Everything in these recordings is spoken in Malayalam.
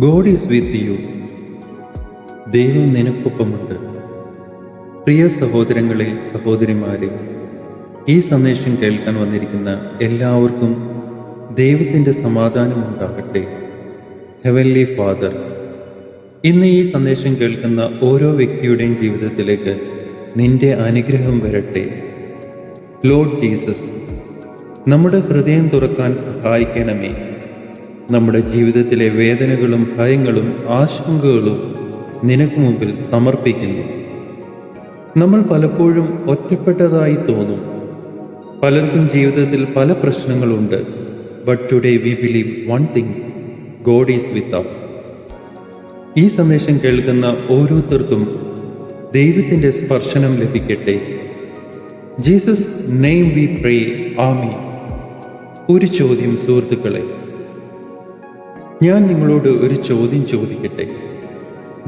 God is with you. ദൈവം നിനക്കൊപ്പമുണ്ട്. പ്രിയ സഹോദരങ്ങളെ, സഹോദരിമാരെ, ഈ സന്ദേശം കേൾക്കാൻ വന്നിരിക്കുന്ന എല്ലാവർക്കും ദൈവത്തിൻ്റെ സമാധാനമുണ്ടാകട്ടെ. ഹെവൻലി ഫാദർ, ഇന്ന് ഈ സന്ദേശം കേൾക്കുന്ന ഓരോ വ്യക്തിയുടെയും ജീവിതത്തിലേക്ക് നിന്റെ അനുഗ്രഹം വരട്ടെ. ലോർഡ് ജീസസ്, നമ്മുടെ ഹൃദയം തുറക്കാൻ സഹായിക്കണമേ. നമ്മുടെ ജീവിതത്തിലെ വേദനകളും ഭയങ്ങളും ആശങ്കകളും നിനക്ക് മുമ്പിൽ സമർപ്പിക്കുന്നു. നമ്മൾ പലപ്പോഴും ഒറ്റപ്പെട്ടതായി തോന്നും. പലർക്കും ജീവിതത്തിൽ പല പ്രശ്നങ്ങളുണ്ട്. But today we believe one thing, God is with us. ഈ സന്ദേശം കേൾക്കുന്ന ഓരോരുത്തർക്കും ദൈവത്തിൻ്റെ സ്പർശനം ലഭിക്കട്ടെ. ജീസസ് നെയിം വി പ്രേ, ആമീൻ. ഒരു ചോദ്യം സുഹൃത്തുക്കളെ, ഞാൻ നിങ്ങളോട് ഒരു ചോദ്യം ചോദിക്കട്ടെ.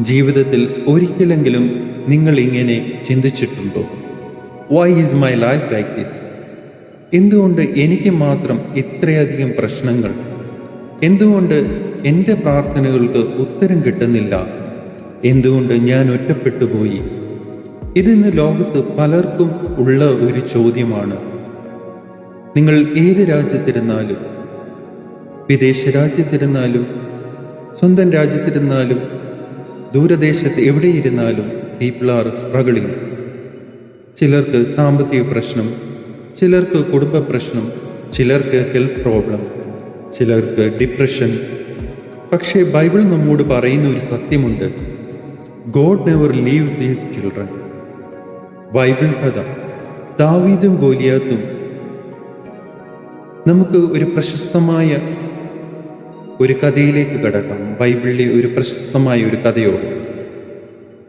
ജീവിതത്തിൽ ഒരിക്കലെങ്കിലും നിങ്ങൾ ഇങ്ങനെ ചിന്തിച്ചിട്ടുണ്ടോ? Why is my life like this? എന്തുകൊണ്ട് എനിക്ക് മാത്രം ഇത്രയധികം പ്രശ്നങ്ങൾ? എന്തുകൊണ്ട് എൻ്റെ പ്രാർത്ഥനകൾക്ക് ഉത്തരം കിട്ടുന്നില്ല? എന്തുകൊണ്ട് ഞാൻ ഒറ്റപ്പെട്ടുപോയി? ഇതിന്ന് ലോകത്ത് പലർക്കും ഉള്ള ഒരു ചോദ്യമാണ്. നിങ്ങൾ ഏത് രാജ്യത്തിരുന്നാലും, വിദേശ രാജ്യത്തിരുന്നാലും, സ്വന്തം രാജ്യത്തിരുന്നാലും, ദൂരദേശത്ത് എവിടെയിരുന്നാലും പീപ്പിൾ ആർ സ്ട്രഗിളിങ്. ചിലർക്ക് സാമ്പത്തിക പ്രശ്നം, ചിലർക്ക് കുടുംബ പ്രശ്നം, ചിലർക്ക് ഹെൽത്ത് പ്രോബ്ലം, ചിലർക്ക് ഡിപ്രഷൻ. പക്ഷേ ബൈബിൾ നമ്മോട് പറയുന്ന ഒരു സത്യമുണ്ട്, God never leaves these children. Bible കഥ ദാവീദും ഗോലിയാത്തും നമുക്ക് ഒരു പ്രശസ്തമായ ഒരു കഥയിലേക്ക് കടക്കാം. ബൈബിളിലെ ഒരു പ്രശസ്തമായ ഒരു കഥയോട്,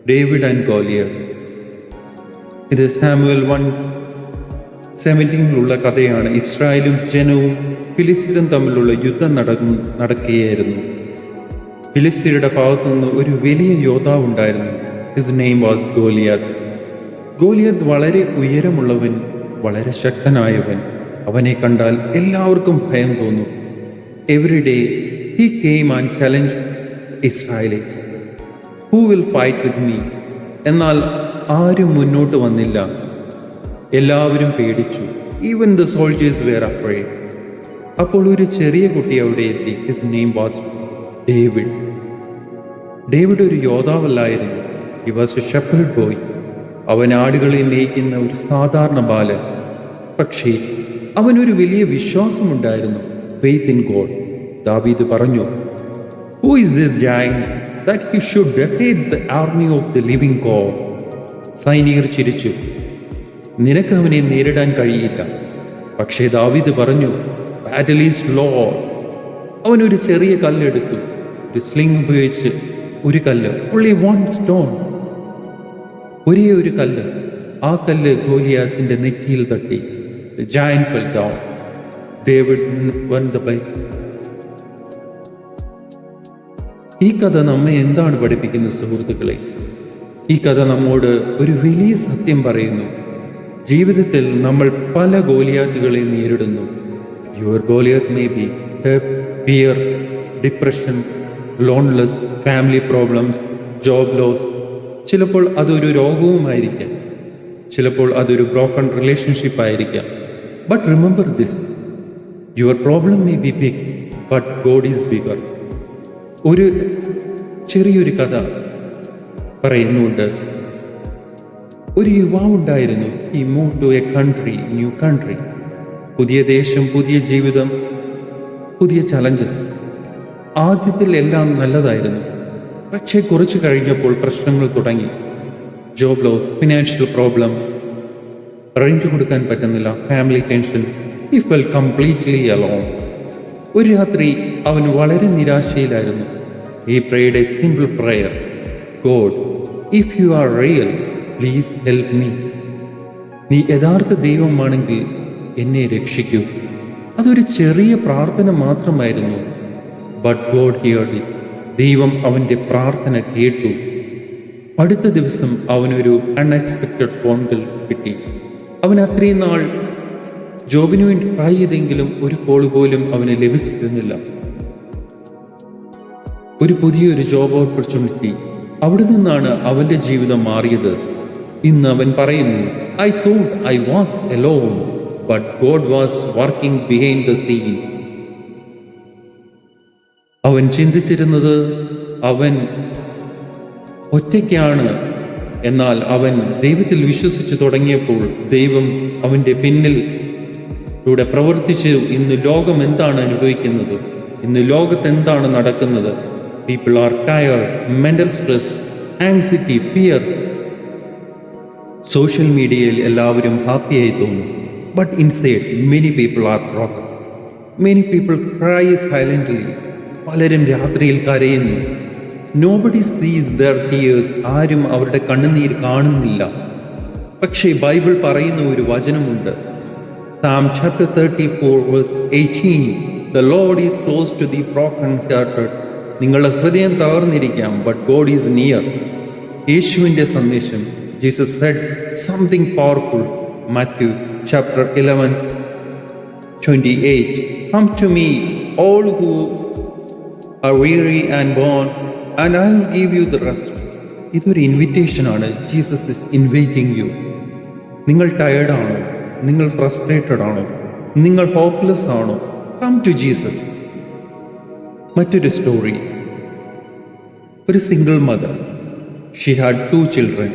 ഡേവിഡ് ആൻഡ് ഗോലിയാത്ത്. ഇത് സാമുവൽ 1:17 കഥയാണ്. ഇസ്രായേലും ജനവും ഫിലിസ്തീനും തമ്മിലുള്ള യുദ്ധം നടക്കുകയായിരുന്നു. ഫിലിസ്തീനയുടെ ഭാഗത്തു നിന്ന് ഒരു വലിയ യോദ്ധാവ് ഉണ്ടായിരുന്നു. His name was Goliath. Goliath വളരെ ഉയരമുള്ളവൻ, വളരെ ശക്തനായവൻ. അവനെ കണ്ടാൽ എല്ലാവർക്കും ഭയം തോന്നും. Every day he came and challenged Israelites. Who will fight with me? എന്നാൽ ആരും മുന്നോട്ട് വന്നില്ല. എല്ലാവരും പേടിച്ചു. Even the soldiers were afraid. അപ്പോൾ ഒരു ചെറിയ കുട്ടി അവിടെ എത്തി. His name was David. David ഒരു യോദ്ധാവല്ലായിരുന്നു. He was a shepherd boy. അവൻ ആടുകളെ മേയ്ക്കുന്ന ഒരു സാധാരണ ബാലൻ. പക്ഷേ അവനൊരു വലിയ വിശ്വാസമുണ്ടായിരുന്നു, faith in God. ദാവീദ് പറഞ്ഞു, Who is this giant that he should defeat the army of the living God? സൈനികർ ചിരിച്ചു. നിനക്ക് അവനെ നേരിടാൻ കഴിയില്ല. പക്ഷേ ദാവീദ് പറഞ്ഞു, Battle is Lord. അവനൊരു ചെറിയ കല്ലെടുത്തു. ഒരു സ്ലിംഗ് ഉപയോഗിച്ച് ഒരു കല്ല്, only one stone, ഒരേ ഒരു കല്ല്. ആ കല്ല് ഗോലിയാത്തിന്റെ നെറ്റിയിൽ തട്ടി. The giant fell down. David won the battle. ഈ കഥ നമ്മെ എന്താണ് പഠിപ്പിക്കുന്നത് സുഹൃത്തുക്കളെ? ഈ കഥ നമ്മോട് ഒരു വലിയ സത്യം പറയുന്നു. ജീവിതത്തിൽ നമ്മൾ പല ഗോലിയാത്തുകളെ നേരിടുന്നു. Your Goliath may be fear, depression, loneliness, family problems, job loss. ചിലപ്പോൾ അതൊരു രോഗവുമായിരിക്കാം, ചിലപ്പോൾ അതൊരു ബ്രോക്കൺ റിലേഷൻഷിപ്പ് ആയിരിക്കാം. But remember this, your problem may be big, but God is bigger. ഒരു ചെറിയൊരു കഥ പറയുന്നുണ്ട്. ഒരു യുവാവുണ്ടായിരുന്നു. ഈ move to a country, new country. പുതിയ ദേശം, പുതിയ ജീവിതം, പുതിയ ചലഞ്ചസ്. ആദ്യത്തിൽ എല്ലാം നല്ലതായിരുന്നു. പക്ഷേ കുറച്ച് കഴിഞ്ഞപ്പോൾ പ്രശ്നങ്ങൾ തുടങ്ങി. Job loss, financial problem, rent കൊടുക്കാൻ പറ്റുന്നില്ല, family tension. He felt completely alone. ഒരു രാത്രി അവൻ വളരെ നിരാശയിലായിരുന്നു. He prayed a simple prayer. God, if you are real, please help me. നീ യഥാർത്ഥ ദൈവമാണെങ്കിൽ എന്നെ രക്ഷിക്കൂ. അതൊരു ചെറിയ പ്രാർത്ഥന മാത്രമായിരുന്നു. But God heard it. ദൈവം അവൻ്റെ പ്രാർത്ഥന കേട്ടു. അടുത്ത ദിവസം അവനൊരു അൺഎക്സ്പെക്റ്റഡ് ഫോൺ കോൾ കിട്ടി. അവൻ അത്രയും നാൾ ജോബിനു വേണ്ടി ട്രൈ ചെയ്തെങ്കിലും ഒരു കോൾ പോലും അവന് ലഭിച്ചിരുന്നില്ല. ഒരു പുതിയൊരു ജോബ് ഓപ്പർച്യൂണിറ്റി. അവിടെ നിന്നാണ് അവന്റെ ജീവിതം മാറിയത്. ഇന്ന് അവൻ പറയുന്നു, I thought I was alone, but God was working behind the scene. അവൻ ചിന്തിച്ചിരുന്നത് അവൻ ഒറ്റയ്ക്കാണ്. എന്നാൽ അവൻ ദൈവത്തിൽ വിശ്വസിച്ചു തുടങ്ങിയപ്പോൾ ദൈവം അവൻ്റെ പിന്നിലൂടെ പ്രവർത്തിച്ച് ഇന്ന് ലോകം എന്താണ് അനുഭവിക്കുന്നത്, ഇന്ന് ലോകത്ത് എന്താണ് നടക്കുന്നത്? People are tired, mental stress, anxiety, fear. Social മീഡിയയിൽ എല്ലാവരും ഹാപ്പിയായി തോന്നും. But inside many people are broken. Many people cry silently. പലരും രാത്രിയിൽ കരയുന്നു. നോബഡി സീസ് ദർ ടിയേഴ്സ്. ആരും അവരുടെ കണ്ണുനീർ കാണുന്നില്ല. പക്ഷേ ബൈബിൾ പറയുന്ന ഒരു വചനമുണ്ട്. Psalm chapter 34 verse 18. The Lord is close to the broken-hearted. നിങ്ങളുടെ ഹൃദയം തകർന്നിരിക്കാം, ബട്ട് ഗോഡ് ഈസ് നിയർ. യേശുവിൻ്റെ സന്ദേശം. Jesus said something powerful. Mathew chapter 11:28. Come to me, all who are weary and worn, and I will give you the rest. ഇതൊരു ഇൻവിറ്റേഷനാണ്. Jesus is inviting you. നിങ്ങൾ ടയേർഡാണോ? നിങ്ങൾ ഫ്രസ്ട്രേറ്റഡ് ആണോ? നിങ്ങൾ ഹോപ്പ്ലെസ് ആണോ? Come to Jesus. മറ്റൊരു സ്റ്റോറി. ഒരു single mother. She had 2 children.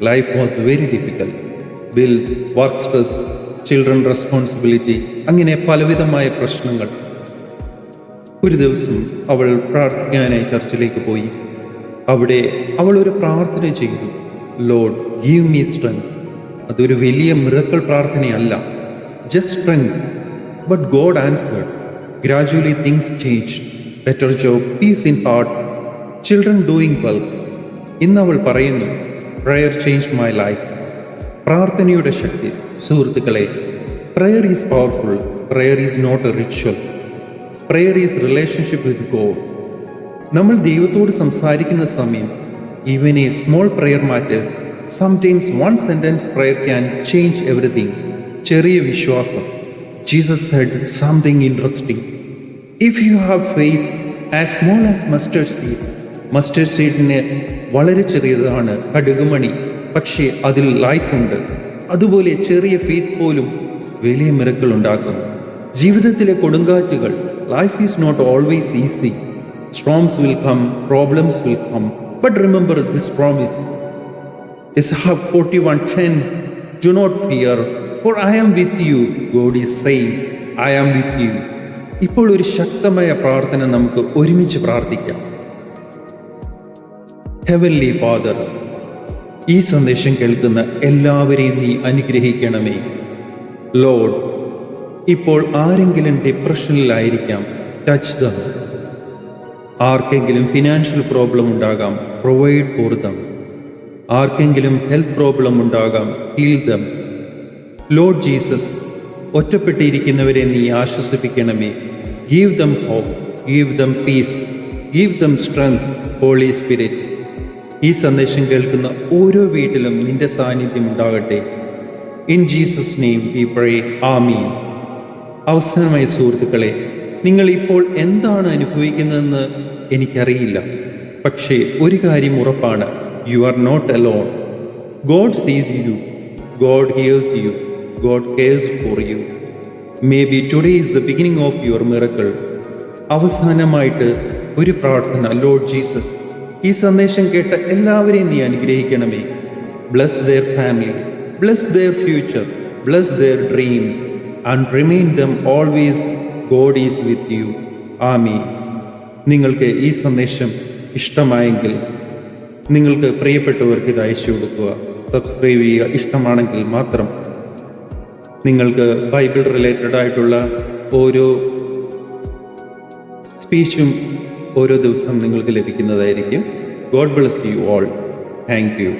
Life was very difficult. Bills, work stress, children responsibility, അങ്ങനെ പലവിധമായ പ്രശ്നങ്ങൾ. ഒരു ദിവസം അവൾ പ്രാർത്ഥിക്കാനായി ചർച്ചിലേക്ക് പോയി. അവിടെ അവൾ ഒരു പ്രാർത്ഥന ചെയ്തു. Lord give me strength. അതൊരു വലിയ മിറക്കിൾ പ്രാർത്ഥനയല്ല, just strength. But God answered. Gradually things change. Better job, peace in heart, children doing well. ഇന്ന് അവൾ പറയുന്നു, പ്രയർ ചേഞ്ച് മൈ ലൈഫ്. പ്രാർത്ഥനയുടെ ശക്തി. സുഹൃത്തുക്കളെ, prayer is powerful. Prayer is not a ritual. Prayer is relationship with God. നമ്മൾ ദൈവത്തോട് സംസാരിക്കുന്ന സമയം even a small prayer matters. Sometimes one sentence prayer can change everything. ചെറിയ വിശ്വാസം. Jesus said something interesting. If you have faith as small as mustard seed. Mustard സീഡിന് വളരെ ചെറിയതാണ്, കടുകുമണി, പക്ഷേ അതിൽ ലൈഫ് ഉണ്ട്. അതുപോലെ ചെറിയ ഫെയ്ത്ത് പോലും വലിയ മിറക്കിൾ ഉണ്ടാക്കുന്നു. ജീവിതത്തിലെ കൊടുങ്കാറ്റുകൾ. Life is not always easy. Storms will come, problems will come, but remember this promise. Isaiah 41:10. Do not fear, for I am with you. God is saying, I am with you. ഇപ്പോൾ ഒരു ശക്തമായ പ്രാർത്ഥന നമുക്ക് ഒരുമിച്ച് പ്രാർത്ഥിക്കാം. ഹെവൻലി ഫാദർ, ഈ സന്ദേശം കേൾക്കുന്ന എല്ലാവരെയും നീ അനുഗ്രഹിക്കണമേ. ലോർഡ്, ഇപ്പോൾ ആരെങ്കിലും ഡിപ്രഷനിലായിരിക്കാം, ടച്ച് ദം. ആർക്കെങ്കിലും ഫിനാൻഷ്യൽ പ്രോബ്ലം ഉണ്ടാകാം, പ്രൊവൈഡ് ഫോർ ദം. ആർക്കെങ്കിലും ഹെൽത്ത് പ്രോബ്ലം ഉണ്ടാകാം, ഹീൽ ദം. ലോർഡ് ജീസസ്, ഒറ്റപ്പെട്ടിരിക്കുന്നവരെ നീ ആശ്വസിപ്പിക്കണമേ. Give them hope, give them peace, give them strength, Holy Spirit. ഈ സന്ദേശം കേൾക്കുന്ന ഓരോ വീട്ടിലും നിന്റെ സാന്നിധ്യം ഉണ്ടാകട്ടെ. In Jesus name we pray, amen. അവസാനമായി സുഹൃത്തുക്കളെ, നിങ്ങൾ ഇപ്പോൾ എന്താണ് അനുഭവിക്കുന്നതെന്ന് എനിക്കറിയില്ല. പക്ഷേ ഒരു കാര്യം ഉറപ്പാണ്, you are not alone. God sees you. God hears you. God cares for you. Maybe today is the beginning of your miracle. അവസാനമായിട്ട് ഒരു പ്രാർത്ഥന. ലോർഡ് ജീസസ്, ഈ സന്ദേശം കേട്ട എല്ലാവരെയും നീ അനുഗ്രഹിക്കണമേ. Bless their family. Bless their future. Bless their dreams. And remind them always God is with you. ആമീൻ. നിങ്ങൾക്ക് ഈ സന്ദേശം ഇഷ്ടമായെങ്കിൽ നിങ്ങൾക്ക് പ്രിയപ്പെട്ടവർക്ക് ഇത് അയച്ചു കൊടുക്കുക. സബ്സ്ക്രൈബ് ചെയ്യുക. ഇഷ്ടമാണെങ്കിൽ മാത്രം. നിങ്ങൾക്ക് ബൈബിൾ റിലേറ്റഡ് ആയിട്ടുള്ള ഓരോ സ്പീച്ചും ഓരോ ദിവസം നിങ്ങൾക്ക് ലഭിക്കുന്നതായിരിക്കും. God bless you all. Thank you.